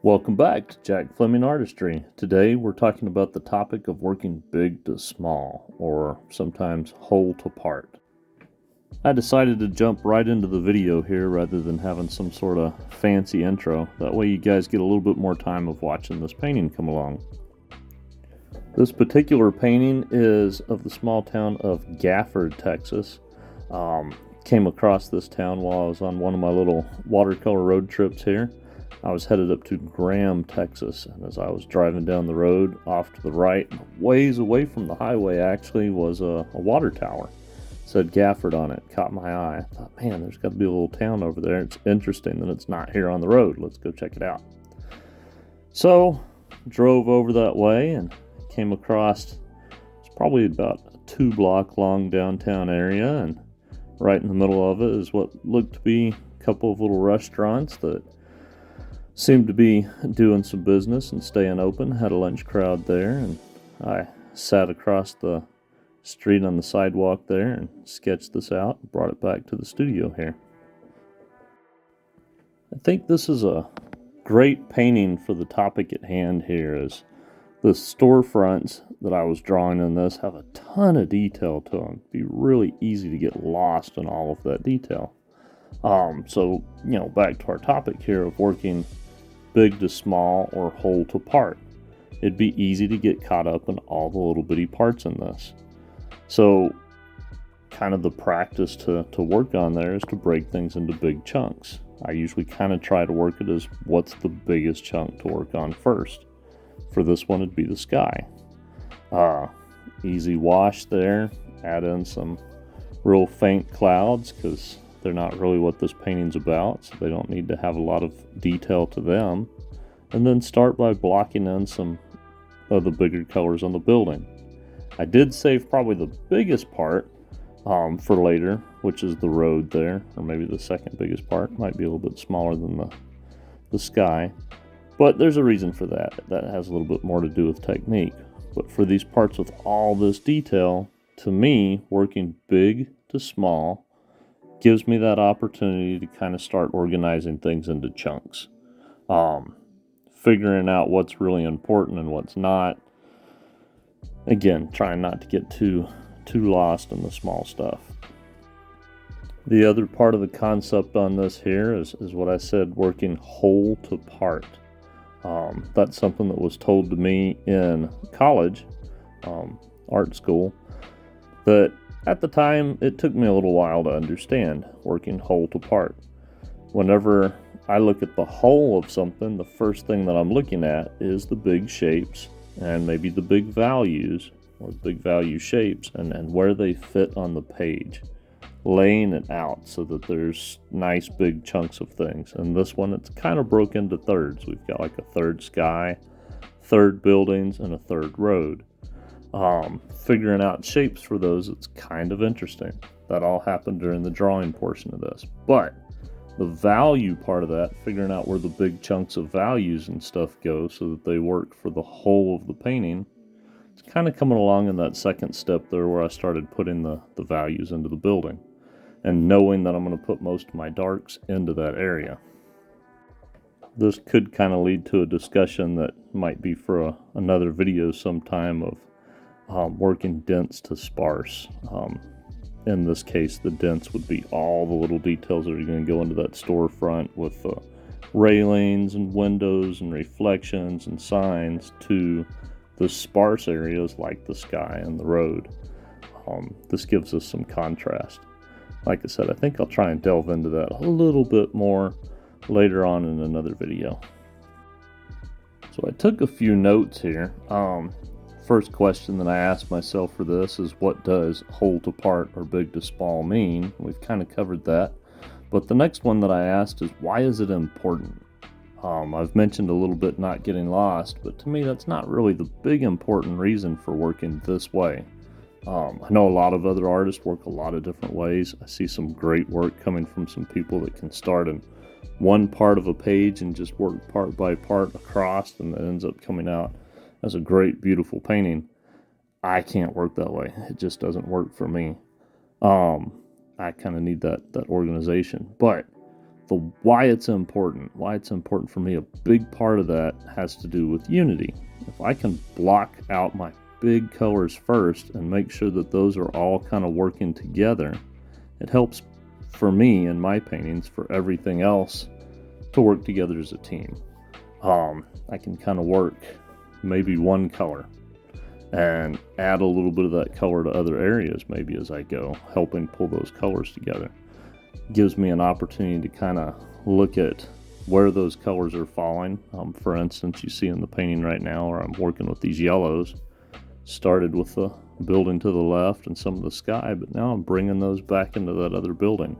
Welcome back to Jack Fleming Artistry. Today we're talking about the topic of working big to small, or sometimes whole to part. I decided to jump right into the video here rather than having some sort of fancy intro. That way you guys get a little bit more time of watching this painting come along. This particular painting is of the small town of Gafford, Texas. Came across this town while I was on one of my little watercolor road trips here. I was headed up to Graham, Texas, and as I was driving down the road, off to the right, ways away from the highway actually, was a water tower. It said Gafford on it. Caught my eye. I thought, man, there's got to be a little town over there. It's interesting that it's not here on the road. Let's go check it out. So, drove over that way and came across, it's probably about a 2-block long downtown area, and right in the middle of it is what looked to be a couple of little restaurants that seemed to be doing some business and staying open. Had a lunch crowd there, and I sat across the street on the sidewalk there and sketched this out and brought it back to the studio here. I think this is a great painting for the topic at hand here. Is the storefronts that I was drawing in this have a ton of detail to them. It'd be really easy to get lost in all of that detail. So, back to our topic here of working big to small or whole to part. It'd be easy to get caught up in all the little bitty parts in this. So kind of the practice to work on there is to break things into big chunks. I usually kind of try to work it as what's the biggest chunk to work on first. For this one, it'd be the sky. Easy wash there. Add in some real faint clouds because they're not really what this painting's about, so they don't need to have a lot of detail to them. And then start by blocking in some of the bigger colors on the building. I did save probably the biggest part for later, which is the road there, or maybe the second biggest part. Might be a little bit smaller than the sky. But there's a reason for that. That has a little bit more to do with technique. But for these parts with all this detail, to me, working big to small gives me that opportunity to kind of start organizing things into chunks. Figuring out what's really important and what's not. Again, trying not to get too lost in the small stuff. The other part of the concept on this here is what I said, working whole to part. That's something that was told to me in college, art school, that at the time it took me a little while to understand working whole to part. Whenever I look at the whole of something, the first thing that I'm looking at is the big shapes and maybe the big values or the big value shapes and where they fit on the page. Laying it out so that there's nice big chunks of things. And this one, it's kind of broke into thirds. We've got like a third sky, third buildings, and a third road. Figuring out shapes for those, it's kind of interesting. That all happened during the drawing portion of this. But the value part of that, figuring out where the big chunks of values and stuff go so that they work for the whole of the painting, it's kind of coming along in that second step there where I started putting the values into the building and knowing that I'm going to put most of my darks into that area. This could kind of lead to a discussion that might be for another video sometime of working dense to sparse. In this case, the dense would be all the little details that are going to go into that storefront with railings and windows and reflections and signs, to the sparse areas like the sky and the road. This gives us some contrast. Like I said, I think I'll try and delve into that a little bit more later on in another video. So I took a few notes here. First question that I asked myself for this is, what does whole to part or big to small mean? We've kind of covered that. But the next one that I asked is, why is it important? I've mentioned a little bit not getting lost, but to me that's not really the big important reason for working this way. I know a lot of other artists work a lot of different ways. I see some great work coming from some people that can start in one part of a page and just work part by part across, and it ends up coming out as a great, beautiful painting. I can't work that way. It just doesn't work for me. I kind of need that organization. But The why it's important for me, a big part of that has to do with unity. If I can block out my big colors first and make sure that those are all kind of working together, it helps for me in my paintings for everything else to work together as a team. I can kind of work maybe one color and add a little bit of that color to other areas maybe as I go, helping pull those colors together. Gives me an opportunity to kind of look at where those colors are falling. For instance, you see in the painting right now where I'm working with these yellows, started with the building to the left and some of the sky, but now I'm bringing those back into that other building.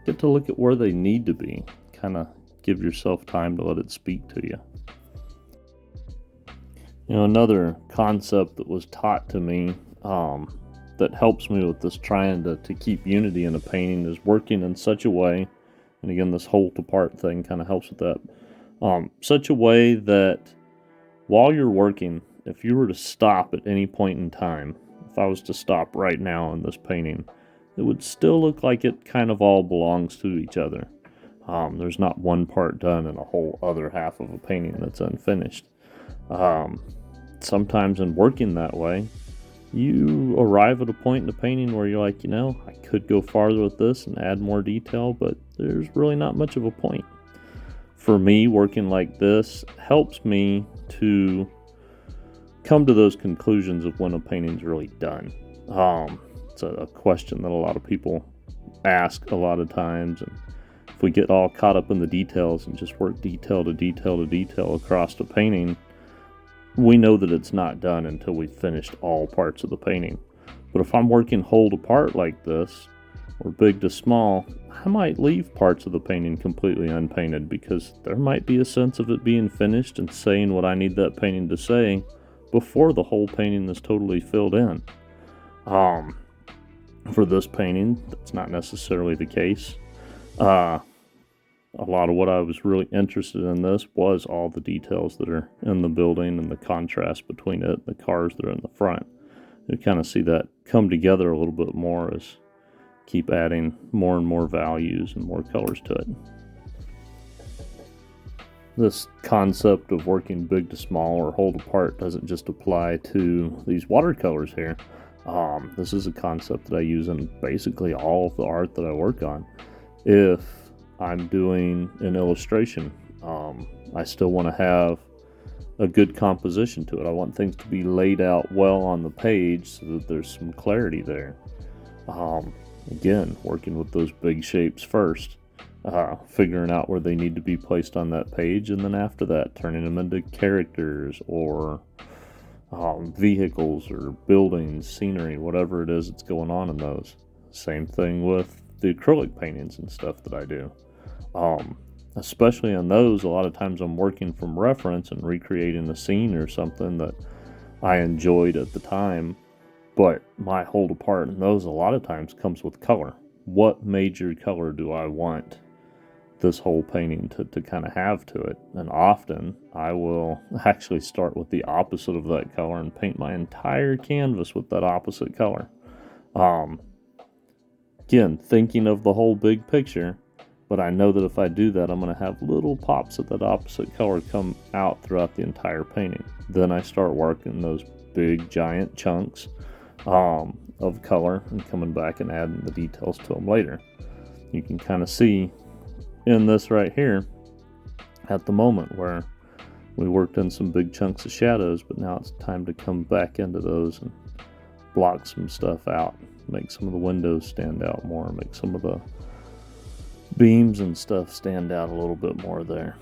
Get to look at where they need to be, kind of give yourself time to let it speak to you. You know, another concept that was taught to me that helps me with this trying to keep unity in a painting is working in such a way, and again, this hold apart thing kind of helps with that, such a way that while you're working, if you were to stop at any point in time, if I was to stop right now in this painting, it would still look like it kind of all belongs to each other. There's not one part done and a whole other half of a painting that's unfinished. Sometimes in working that way, you arrive at a point in the painting where you're like, you know, I could go farther with this and add more detail, but there's really not much of a point. For me, working like this helps me to come to those conclusions of when a painting's really done. It's a question that a lot of people ask a lot of times, and if we get all caught up in the details and just work detail to detail to detail across the painting, we know that it's not done until we've finished all parts of the painting. But if I'm working hold apart like this, or big to small, I might leave parts of the painting completely unpainted because there might be a sense of it being finished and saying what I need that painting to say before the whole painting is totally filled in. For this painting, that's not necessarily the case. A lot of what I was really interested in this was all the details that are in the building and the contrast between it and the cars that are in the front. You kind of see that come together a little bit more as keep adding more and more values and more colors to it. This concept of working big to small or hold apart doesn't just apply to these watercolors here. This is a concept that I use in basically all of the art that I work on. If I'm doing an illustration, I still want to have a good composition to it. I want things to be laid out well on the page so that there's some clarity there. Again, working with those big shapes first, figuring out where they need to be placed on that page, and then after that, turning them into characters or vehicles or buildings, scenery, whatever it is that's going on in those. Same thing with the acrylic paintings and stuff that I do. Especially on those, a lot of times I'm working from reference and recreating a scene or something that I enjoyed at the time, but my hold apart in those a lot of times comes with color. What major color do I want this whole painting to kind of have to it? And often I will actually start with the opposite of that color and paint my entire canvas with that opposite color. Again, thinking of the whole big picture, but I know that if I do that, I'm going to have little pops of that opposite color come out throughout the entire painting. Then I start working those big giant chunks of color and coming back and adding the details to them later. You can kind of see in this right here at the moment where we worked in some big chunks of shadows, but now it's time to come back into those and block some stuff out, make some of the windows stand out more, make some of the beams and stuff stand out a little bit more there.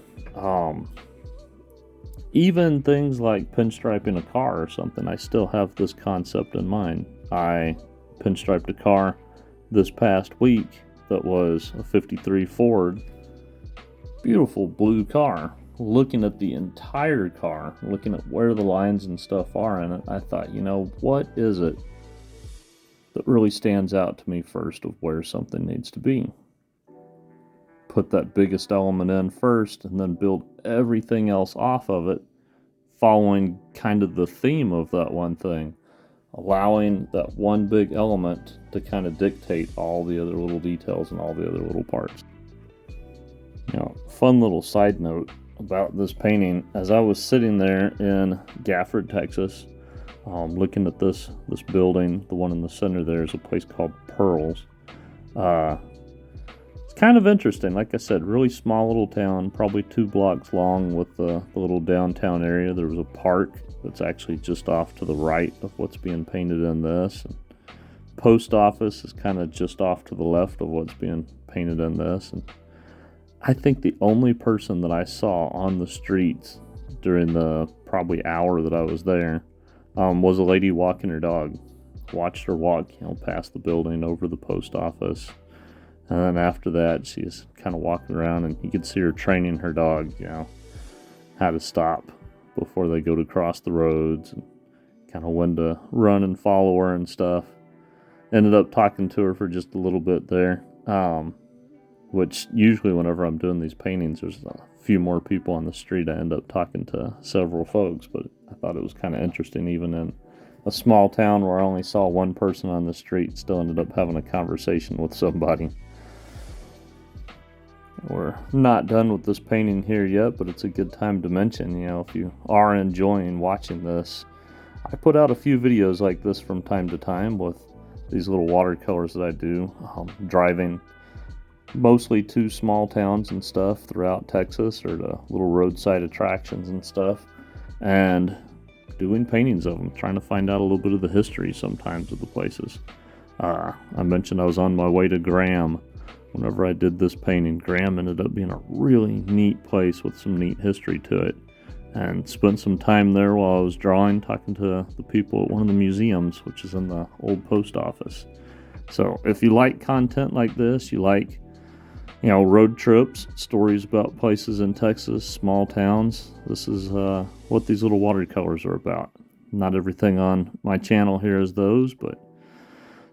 Even things like pinstriping a car or something, I still have this concept in mind. I pinstriped a car this past week that was a 53 Ford, beautiful blue car. Looking at the entire car, looking at where the lines and stuff are in it, I thought, you know, what is it that really stands out to me first of where something needs to be? Put that biggest element in first and then build everything else off of it, following kind of the theme of that one thing, allowing that one big element to kind of dictate all the other little details and all the other little parts. Fun little side note about this painting. As I was sitting there in Gafford, Texas, looking at this building, the one in the center there is a place called Pearls. It's kind of interesting. Like I said, really small little town, probably 2 blocks long with the little downtown area. There was a park that's actually just off to the right of what's being painted in this. And post office is kind of just off to the left of what's being painted in this. And I think the only person that I saw on the streets during the probably hour that I was there was a lady walking her dog. Watched her walk, past the building over the post office. And then after that, she's kind of walking around, and you could see her training her dog, how to stop before they go to cross the roads, and kind of when to run and follow her and stuff. Ended up talking to her for just a little bit there, which usually whenever I'm doing these paintings, there's a few more people on the street. I end up talking to several folks, but I thought it was kind of interesting, even in a small town where I only saw one person on the street, still ended up having a conversation with somebody. We're not done with this painting here yet, but it's a good time to mention, if you are enjoying watching this, I put out a few videos like this from time to time with these little watercolors that I do, driving mostly to small towns and stuff throughout Texas, or to little roadside attractions and stuff, and doing paintings of them, trying to find out a little bit of the history sometimes of the places. I mentioned I was on my way to Graham whenever I did this painting. Graham ended up being a really neat place with some neat history to it, and spent some time there while I was drawing, talking to the people at one of the museums, which is in the old post office. So if you like content like this, you like road trips, stories about places in Texas, small towns, this is what these little watercolors are about. Not everything on my channel here is those, but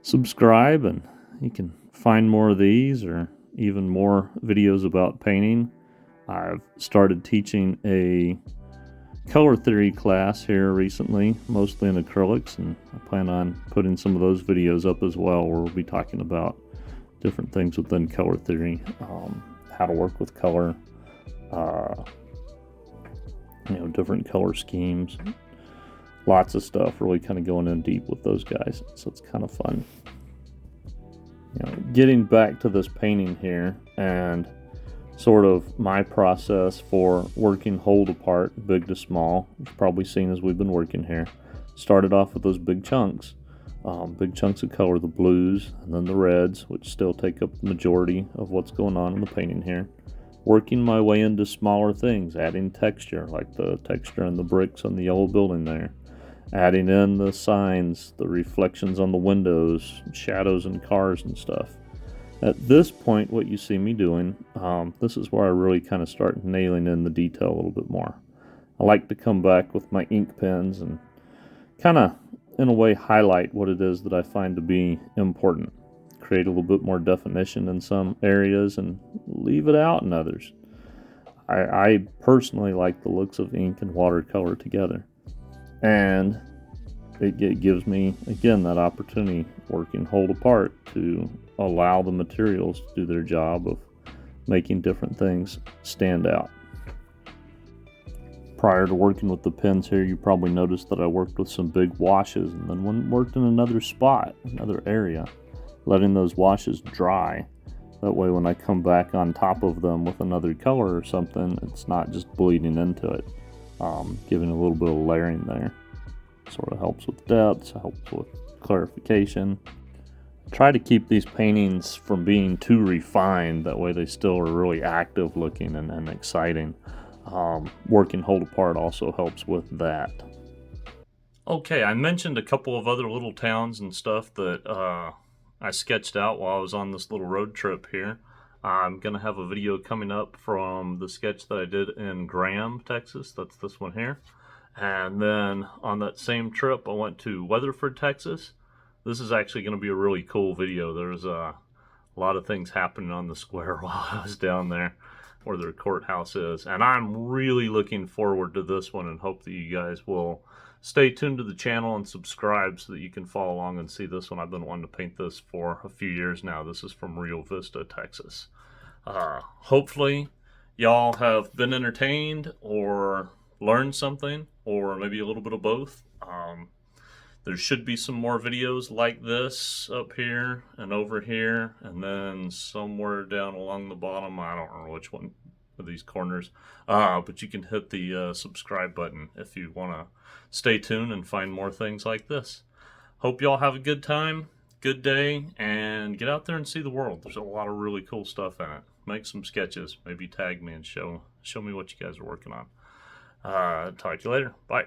subscribe and you can find more of these, or even more videos about painting. I've started teaching a color theory class here recently, mostly in acrylics, and I plan on putting some of those videos up as well, where we'll be talking about different things within color theory, how to work with color, different color schemes, lots of stuff, really kind of going in deep with those guys, so it's kind of fun. Getting back to this painting here, and sort of my process for working hold apart, big to small, you've probably seen as we've been working here. Started off with those big chunks of color, the blues and then the reds, which still take up the majority of what's going on in the painting here. Working my way into smaller things, adding texture, like the texture in the bricks on the yellow building there. Adding in the signs, the reflections on the windows, shadows in cars and stuff. At this point, what you see me doing, this is where I really kind of start nailing in the detail a little bit more. I like to come back with my ink pens and kind of, in a way, highlight what it is that I find to be important. Create a little bit more definition in some areas and leave it out in others. I personally like the looks of ink and watercolor together. And it gives me, again, that opportunity, working hold apart, to allow the materials to do their job of making different things stand out. Prior to working with the pens here, you probably noticed that I worked with some big washes, and then worked in another spot, another area, letting those washes dry. That way when I come back on top of them with another color or something, it's not just bleeding into it. Giving a little bit of layering there. Sort of helps with depth, helps with clarification. Try to keep these paintings from being too refined, that way they still are really active looking and exciting. Working hold apart also helps with that. Okay, I mentioned a couple of other little towns and stuff that I sketched out while I was on this little road trip here. I'm going to have a video coming up from the sketch that I did in Graham, Texas. That's this one here. And then on that same trip, I went to Weatherford, Texas. This is actually going to be a really cool video. There's a lot of things happening on the square while I was down there, where their courthouse is. And I'm really looking forward to this one, and hope that you guys will stay tuned to the channel and subscribe so that you can follow along and see this one. I've been wanting to paint this for a few years now. This is from Rio Vista, Texas. Hopefully y'all have been entertained or learned something, or maybe a little bit of both. There should be some more videos like this up here and over here, and then somewhere down along the bottom. I don't remember which one of these corners, but you can hit the subscribe button if you want to stay tuned and find more things like this. Hope y'all have a good time, good day, and get out there and see the world. There's a lot of really cool stuff in it. Make some sketches, maybe tag me and show me what you guys are working on. Talk to you later. Bye.